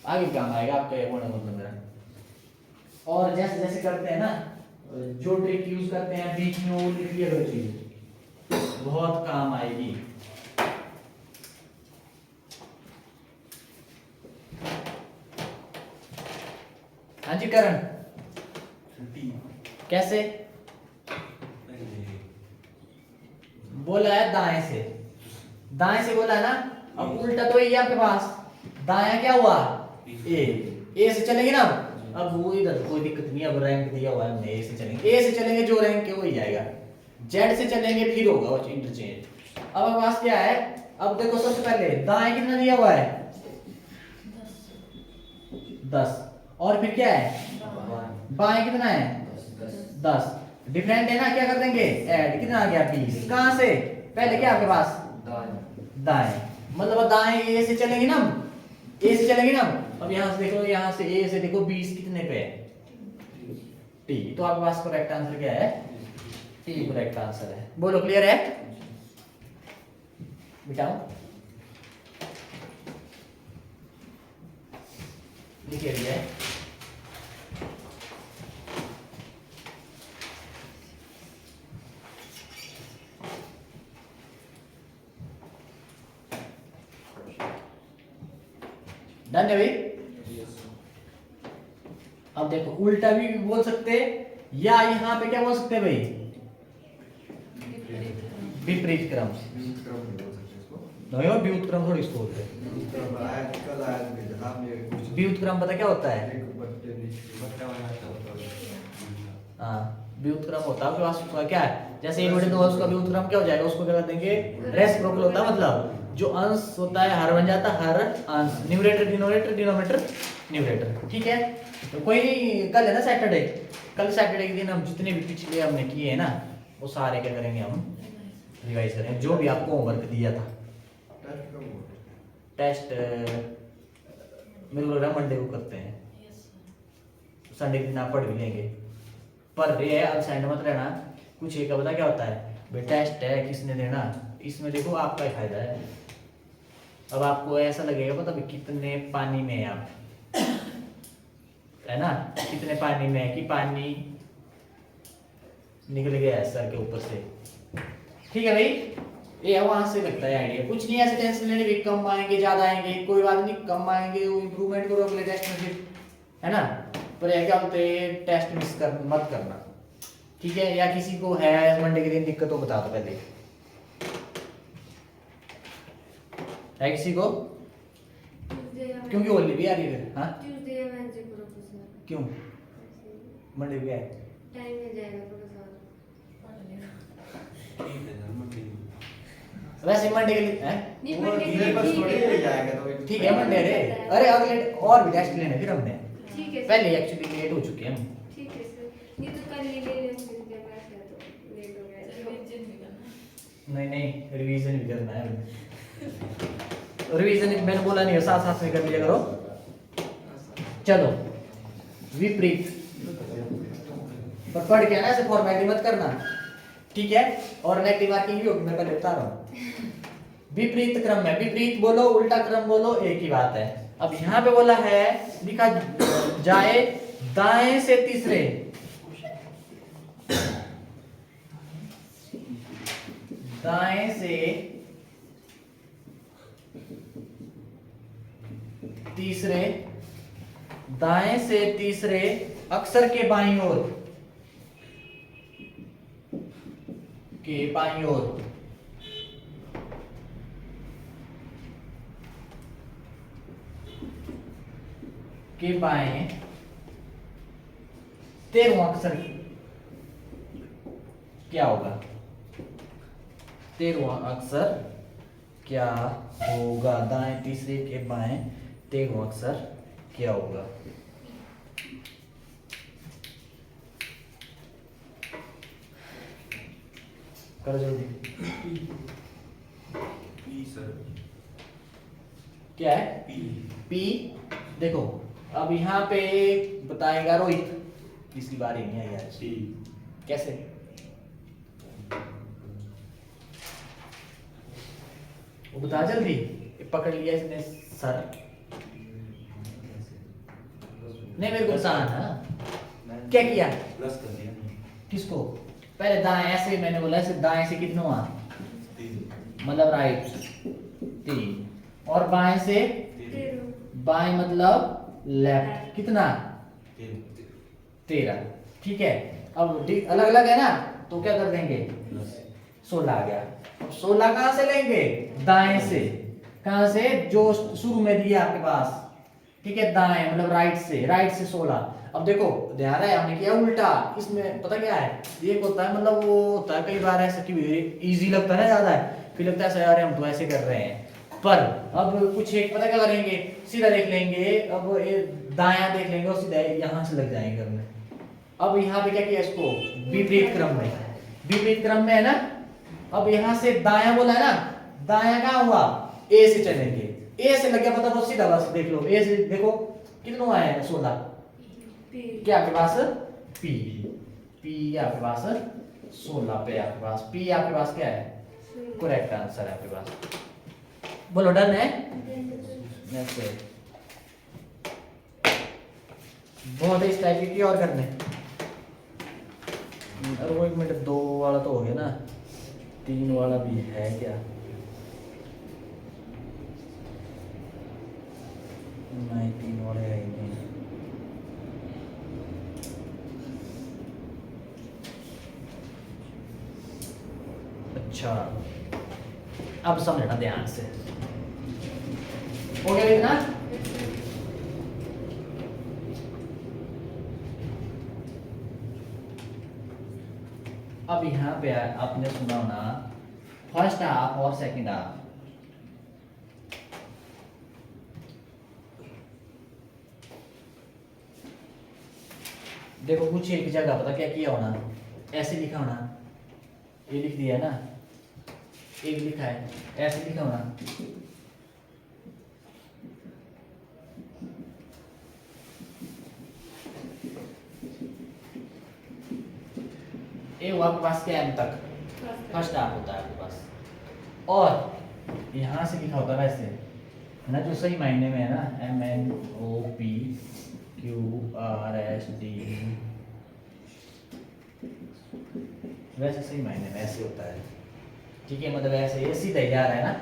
आगे काम आएगा आपका ये बोलना मतलब मेरा। और जैसे जैसे करते हैं ना, जो ट्रिक यूज करते हैं बीच में वो लिख लिया करो, चीज बहुत काम आएगी। हाँ जी करण, कैसे बोला है? दाएं से, दाएं से बोला है ना। अब उल्टा तो ये आपके पास, दाया क्या हुआ? ए से चलेंगे ना। अब वो इधर कोई दिक्कत नहीं, अब रैंक दिया हुआ है हमने, ए से चलेंगे, ए से चलेंगे जो रैंक है वही आएगा। जेड से चलेंगे फिर होगा वो इंटरचेंज। अब हमारे पास क्या है? अब देखो सबसे पहले दाएं कितना दिया हुआ है? 10। और फिर क्या है? बाएं कितना है? 10। डिफरेंट है ना, क्या कर देंगे? ऐड। कितना आ गया? 20। कहां से? पहले क्या आपके पास? दाएं। मतलब दाएं ए से चलेंगे ना, ए से चलेंगे ना। अब यहां से देखो, यहां से ए से देखो 20 कितने पे है? टी। तो आपके पास करेक्ट आंसर क्या है? टी करेक्ट आंसर है। बोलो क्लियर है? बिठाओ, लिखिए दिया है। डन है भाई। अब देखो उल्टा भी बोल सकते, या यहाँ पे क्या बोल सकते हैं भाई? विपरीत क्रम। नहीं, व्युत क्रम थोड़ी इसको बोलते हैं। व्युत क्रम पता क्या होता है? हाँ, व्युत क्रम होता है आपके पास क्या है? जैसे 1/2 उसका व्युत क्रम क्या हो जाएगा? उसको क्या कर देंगे? रेसिप्रोकल होता है, मतलब जो अंश होता है हर बन जाता है, हर अंश, न्यूमरेटर डिनोमिनेटर, डिनोमिनेटर न्यूमरेटर। ठीक है, तो कोई नहीं, कल है ना सैटरडे, कल सैटरडे के दिन हम जितने भी पिछले हमने किए हैं ना, वो सारे क्या करेंगे? हम रिवाइज करेंगे, जो भी आपको होमवर्क दिया था। टेस्ट मेरे को लग रहा है मंडे को करते हैं, संडे के दिन आप पढ़ भी लेंगे। पर ये है, अब साइड मत रहना। कुछ एक पता क्या होता है भाई? टेस्ट है, किसने देना, इसमें देखो आपका ही फायदा है। अब आपको ऐसा लगेगा पता भी कितने पानी में है आप, है ना, कितने पानी में है कि पानी निकल गया है सर के ऊपर से। ठीक है भाई, ये वहां से लगता है आइडिया। कुछ नहीं ऐसे टेंशन लेने की, कम आएंगे ज्यादा आएंगे कोई बात नहीं, कम आएंगे वो इंप्रूवमेंट करो अगले टेस्ट में फिर, है ना। पर यह क्या बोलते हैं, टेस्ट मिस कर मत करना, ठीक है। या किसी को है मंडे के दिन दिक्कत हो बता दो पहले, है किसी को? क्योंकि होली भी आ रही है। हाँ ट्यूसडे या वेडनेसडे को रखो सर। क्यों? मंडे क्या है? टाइम मिल जाएगा थोड़ा सा। वैसे मंडे के लिए हैं? नहीं वो मंडे के धीरे पर लिए थोड़ी ठीक ले है। जाएगा तो ठीक है मंडे रे। अरे अगले और भी टेस्ट लेने फिर हमने ठीक है पहले एक्चुअली लेट हो चुके हैं हम। ठीक है सर। नहीं तो कल ले लेंगे फिर क्या बात है तो लेट हो गया तो। नहीं नहीं रिवीजन भी करना है। रिवीजन मैंने बोला नहीं है, साथ साथ में कर लिया करो। चलो विपरीत पर पढ़ के ना ऐसे फॉर्मेलिटी मत करना, ठीक है। और नेगेटिव मार्किंग भी होगी, मैं पहले बता रहा हूँ। विपरीत क्रम में विपरीत बोलो उल्टा क्रम बोलो एक ही बात है। अब यहाँ पे बोला है लिखा जाए दाएं से तीसरे, दाएं से तीसरे, दाएं से तीसरे अक्षर के बाईं ओर, के बाईं ओर के बाएं 13वां अक्षर क्या होगा? 13वां अक्षर क्या होगा? दाएं तीसरे के बाएं 13वां अक्षर क्या होगा? करो जल्दी। पी सर, क्या है? पी। पी। देखो अब यहाँ पे बताएगा रोहित, इसकी बारी नहीं है यार। टी। कैसे? वो बता जल्दी। ये पकड़ लिया इसने सर। नहीं मेरे को बताना ना क्या किया? प्लस कर दिया। किसको? पहले दाएं ऐसे मैंने बोला ऐसे दाएं से कितना हुआ? 3। मतलब राइट 3 और बाएं से 13। बाएं मतलब लेफ्ट कितना? 13। ठीक है। अब अलग अलग है ना तो क्या कर देंगे? 16 आ गया। अब 16 कहां से लेंगे? दाएं से। कहां से? जो शुरू में दिया आपके पास, ठीक है, दाएं मतलब राइट से 16। अब देखो ध्यान है हमने किया उल्टा। इसमें पता क्या है, एक होता है मतलब वो होता है कई बार ऐसा कि इजी लगता है ना ज्यादा है, फिर लगता है यार हम तो ऐसे कर रहे हैं। पर अब कुछ एक पता क्या करेंगे, सीधा देख लेंगे, अब ये दायां देख लेंगे और सीधा यहाँ से लग जाएंगे करने। अब यहाँ पे क्या किया इसको? विपरीत क्रम में, विपरीत क्रम में है ना। अब यहाँ से दायां बोला है ना, दायां कहाँ हुआ? ए से चलेंगे, ए से लग गया पता बहुत सीधा, बस देख लो ए से देखो कितना आया है 16। पी। क्या आपके पास? पी। पी आपके पास 16 पे आपके पास पी आपके पास क्या है? करेक्ट आंसर है आपके पास। बोलो डन है? नेक्स्ट बहुत है इस टाइप की और करने। अरे वो 1 मिनट 2 वाला तो हो गया ना, 3 वाला भी है क्या? नहीं 3 वाले है ही नहीं। अच्छा अब समझना ध्यान से, हो गया इतना? अब यहाँ पे आपने सुना होना फर्स्ट हाफ और सेकंड हाफ। देखो कुछ एक जगह पता क्या किया होना, ऐसे लिखा होना, ये लिख दिया है ना, एक लिखा है ऐसे लिखा होना, ये वो आपके पास क्या है तक फर्स्ट हाफ होता है आपके पास, और यहाँ से लिखा होता है वैसे है ना, जो सही मायने में है ना, MNOPQRST, वैसे सही मायने में ऐसे होता है। ठीक है, मतलब ऐसे ये सीधा जा रहा है ना,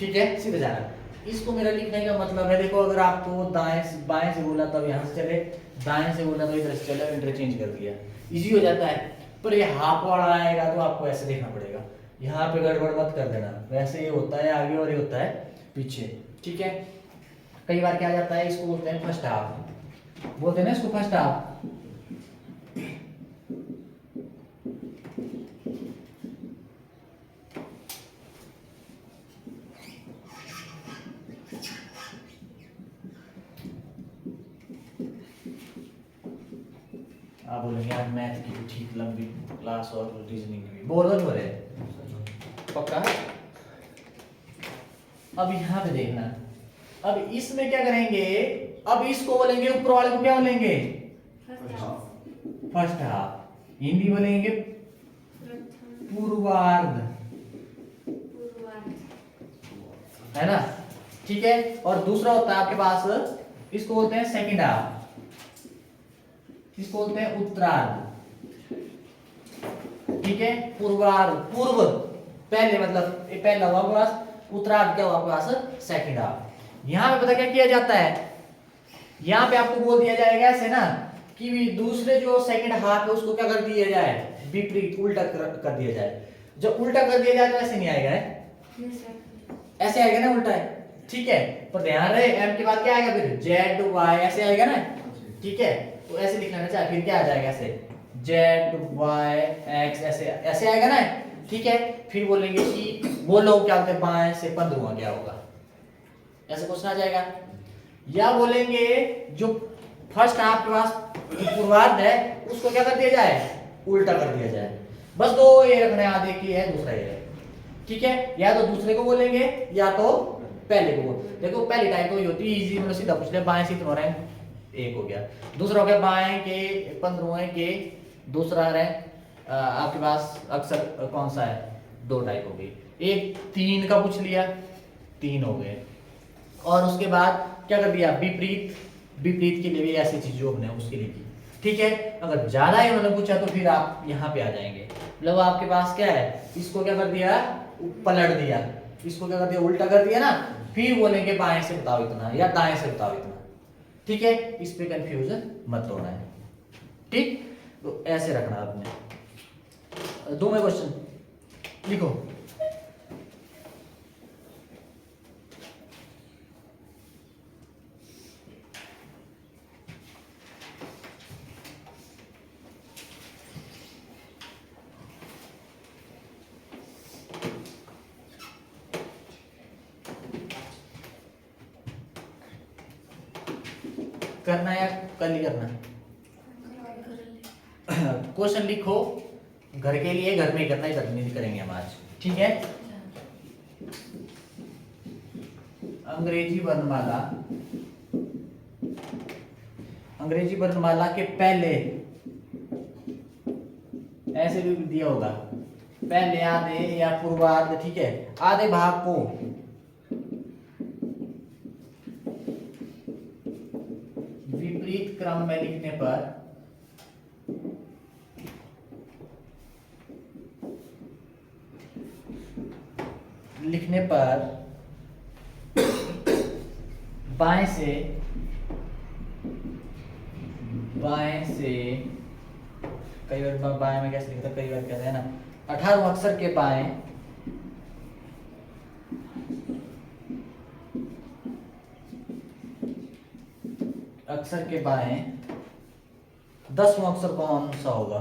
ठीक है, सीधा जा रहा है। इसको मेरा लिखने का मतलब है, देखो अगर आपको दाएं से बाएं से बोला तब यहाँ से चले, दाएं से बोला तो इधर से चले, इंटरचेंज कर दिया, इजी हो जाता है। पर ये हाफ वाला आएगा तो आपको ऐसे देखना पड़ेगा, यहाँ पे गड़बड़ मत कर देना, वैसे ये होता है आगे और ये होता है पीछे। ठीक है, कई बार क्या जाता है, इसको बोलते हैं फर्स्ट हाफ, बोलते हैं ना इसको फर्स्ट हाफ। आप बोलेंगे यार मैथ की भी ठीक लंबी क्लास और रीजनिंग की भी, बोल हो रहे पक्का। अब यहाँ पे देखना, अब इसमें क्या करेंगे, अब इसको बोलेंगे ऊपर वाले को क्या बोलेंगे, फर्स्ट हाफ, हिंदी बोलेंगे पूर्वार्ध, है ना, ठीक है। और दूसरा होता है आपके पास, इसको बोलते हैं सेकंड हाफ, इसको बोलते हैं उत्तरार्ध, ठीक है। पूर्वार्ध, पूर्व पहले, मतलब ये पहला हुआ आपके पास, उत्तरार्ध क्या हुआ आपके पास, सेकंड हाफ। यहां पे पता क्या किया जाता है, यहां पे आपको बोल दिया जाएगा ऐसे ना कि दूसरे जो सेकंड हाफ है उसको क्या कर दिया जाए, विपरीत, उल्टा कर दिया जाए। जब उल्टा कर दिया जाए तो ऐसे नहीं आएगा, ऐसे आएगा ना उल्टा है, ठीक है। पर ध्यान रहे एम के बाद क्या आएगा फिर, जेड वाई ऐसे आएगा ना, ठीक है। तो ऐसे लिख लेना चाहिए, फिर क्या आ जाएगा ऐसे, जेड वाई एक्स, ऐसे ऐसे आएगा ना, ठीक है। फिर बोलेंगे कि बोलो क्या बोलते हैं, बाएं से 15वां क्या होगा, ऐसे क्वेश्चन आ जाएगा। या बोलेंगे जो फर्स्ट हाफ के पास पूर्वार्ध है उसको क्या कर दिया जाए, उल्टा कर दिया जाए। बस दो ये रखने, आधे की है दूसरा ये है, ठीक है। या तो दूसरे को बोलेंगे या तो पहले को। देखो पहली टाइप तो होती है इजी, मतलब सीधा पूछ ले, बाएं से कितना रैंक, एक हो गया। दूसरा हो गया बाएं के 15वें के, दूसरा रैंक आपके पास अक्सर कौन सा है, दो टाइप हो गई। एक 3 का पूछ लिया, 3 हो गए। और उसके बाद क्या कर दिया, विपरीत, विपरीत के लिए भी ऐसी चीज जो हमने उसके लिए की, ठीक है। अगर ज्यादा ही उन्होंने पूछा तो फिर आप यहाँ पे आ जाएंगे, मतलब आपके पास क्या है, इसको क्या कर दिया, पलट दिया, इसको क्या कर दिया, उल्टा कर दिया ना, फिर बोलेंगे बाएं से बताओ इतना या दाएं से बताओ इतना, ठीक है। इस पे कंफ्यूजन मत होना है, ठीक। तो ऐसे रखना आपने। दो में क्वेश्चन लिखो, करना या कल ही करना, क्वेश्चन लिखो घर के लिए, घर में ही करना, इधर नहीं करेंगे हम आज, ठीक है। अंग्रेजी वर्णमाला, अंग्रेजी वर्णमाला के पहले ऐसे भी दिया होगा, पहले आधे या पूर्वार्ध, ठीक है, आधे भाग को विपरीत क्रम में लिखने पर बाएं से कई बार बाएं में कैसे लिखता, कई बार कहते हैं ना 18 अक्षर के बाएं अक्षर के बाएं 10वां अक्षर कौन सा होगा,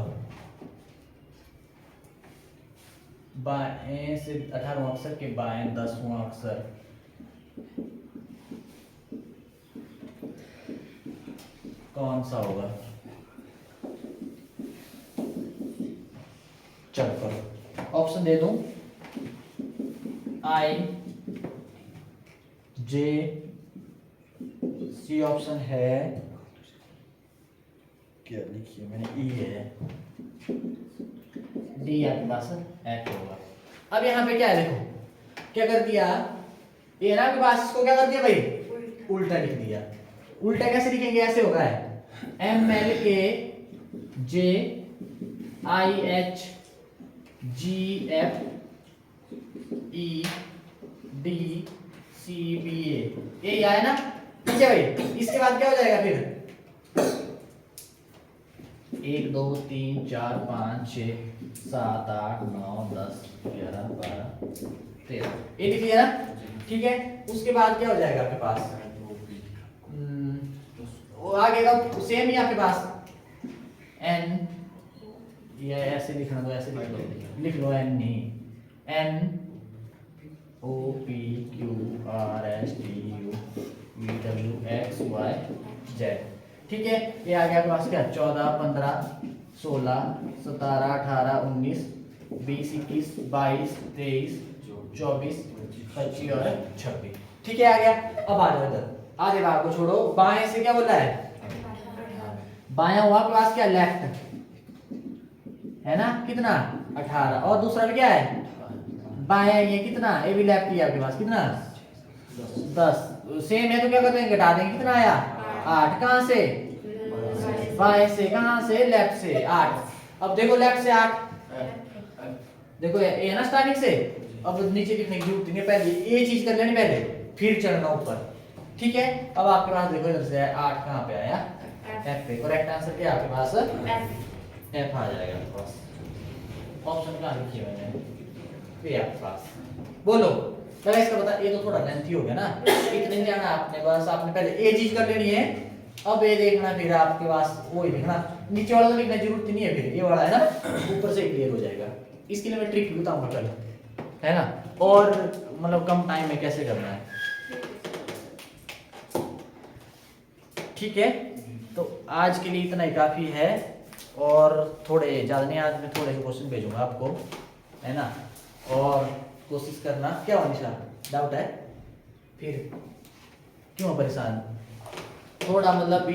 बाएं से 18वां अक्षर के बाएं 10वां अक्षर कौन सा होगा, चलो करो, ऑप्शन दे दूं, आई जे सी ऑप्शन है, क्या लिखिए मैंने, ई है, डी आपके पास एफ होगा। अब यहाँ पे क्या है, देखो क्या कर दिया, ये ना आपके पास, इसको क्या कर दिया भाई, उल्टा लिख दिया। उल्टा कैसे लिखेंगे, ऐसे होगा है, M L K J I H G F E D C B A, ये आया ना, ठीक है भाई। इसके बाद क्या हो जाएगा फिर, 1 2 3 4 5 6 7 8 9 10 11 12 13, ये लिख लिया ना, ठीक है। उसके बाद क्या हो जाएगा आपके पास, वो आगे का सेम ही आपके पास, एन, ये ऐसे लिखना, तो ऐसे लिख लो एन नहीं, N O P Q R S T U V W X Y Z, ठीक है, ये आ गया आपके पास क्या 14 15 16 17 18 19 20 21 22 23 24 25 और 26। ठीक है, आ गया। अब आ जाओ इधर, आधे भाग को छोड़ो, बाएं से क्या बोला है, बायां हुआ आपके पास क्या लेफ्ट है ना, कितना 18, और दूसरा भी क्या है बायां, ये कितना, ये भी लेफ्ट ही है आपके पास, कितना 10। सेम है तो क्या कर देंगे, घटा देंगे, कितना आया 8। कहां से, बाएं से, कहां से, लेफ्ट से 8। अब देखो लेफ्ट से 8, देखो ये है ना स्टार्टिंग से, अब नीचे लिखने की जरूरत नहीं है, पहले ये चीज कर लेनी, पहले फिर चढ़ना ऊपर। ठीक है, अब आपके पास देखो इधर से 8 कहां पे आया, एफ पे। करेक्ट आंसर क्या है आपके पास, एफ आ जाएगा आपके पास। ऑप्शन कहां लिखी है मैंने, ये आपके पास। बोलो क्या इसका बता, ये तो थोड़ा लेंथी हो गया ना, इतने नहीं जाना आपने, बस आपने पहले ये चीज कर लेनी है। अब ये देखना, फिर आपके पास वो ही देखना, नीचे वाला तो लिखने की जरूरत नहीं है, फिर ये वाला है ना ऊपर से क्लियर हो जाएगा। इसके लिए मैं ट्रिक बताऊंगा कल, है ना, और मतलब कम टाइम में कैसे करना है। ठीक है, तो आज के लिए इतना ही काफी है, और थोड़े ज़्यादा नहीं, आज मैं थोड़े से क्वेश्चन भेजूंगा आपको, है ना, और कोशिश करना। क्या हुआ निशा, डाउट है, फिर क्यों परेशान, थोड़ा मतलब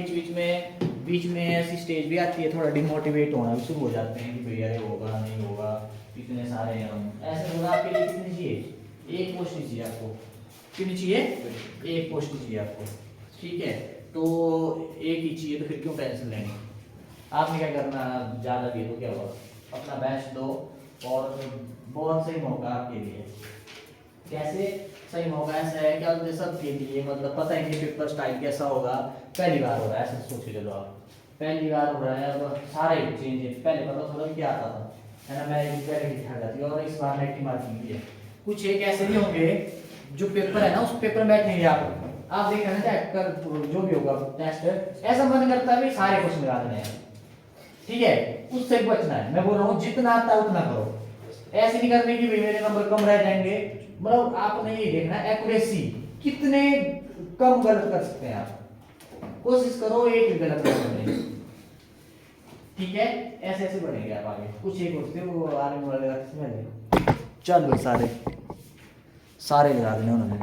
बीच में ऐसी स्टेज भी आती है, थोड़ा डिमोटिवेट होना भी शुरू हो जाते हैं कि भैया ये होगा नहीं होगा, इतने सारे हैं हम, ऐसे होगा। आपके लिए कितनी चाहिए, एक पोस्ट चाहिए आपको, कितनी चाहिए, एक पोस्ट चाहिए आपको। ठीक है, तो एक ही चाहिए, तो फिर क्यों टेंशन लेनी। आपने क्या करना, ज़्यादा दिए तो क्या होगा, अपना बेस्ट दो, और बहुत सही मौका आपके लिए। कैसे सही मौका, ऐसा है क्या सबके लिए, मतलब पता है कि पेपर स्टाइल कैसा होगा, पहली बार हो रहा है, ऐसा सोच के चलो आप, पहली बार हो रहा है, अब सारे चेंज है, पहले पता थोड़ा क्या आता था, है ना, मैं पहले दिखा जाती है, और इस बार नेगेटिव मार्किंग भी है। कुछ एक ऐसे भी होंगे जो पेपर है ना, उस पेपर में बैठेंगे आप देखना ना, चेक कर जो भी होगा टेस्ट, ऐसा मन करता है भी सारे क्वेश्चन लगा देने हैं। ठीक है, उससे बचना है, मैं बोल रहा हूँ जितना आता है उतना करो, ऐसे नहीं करने की भाई मेरे नंबर कम रह जाएंगे, मतलब आपने ये देखना एक्यूरेसी, कितने कम गलत कर सकते हैं आप, कोशिश करो एक भी गलत नहीं करने की। ठीक है, ऐसे ऐसे बढ़ेंगे आप आगे। कुछ एक होते वो आने वाले चल सारे लगा देने उन्होंने।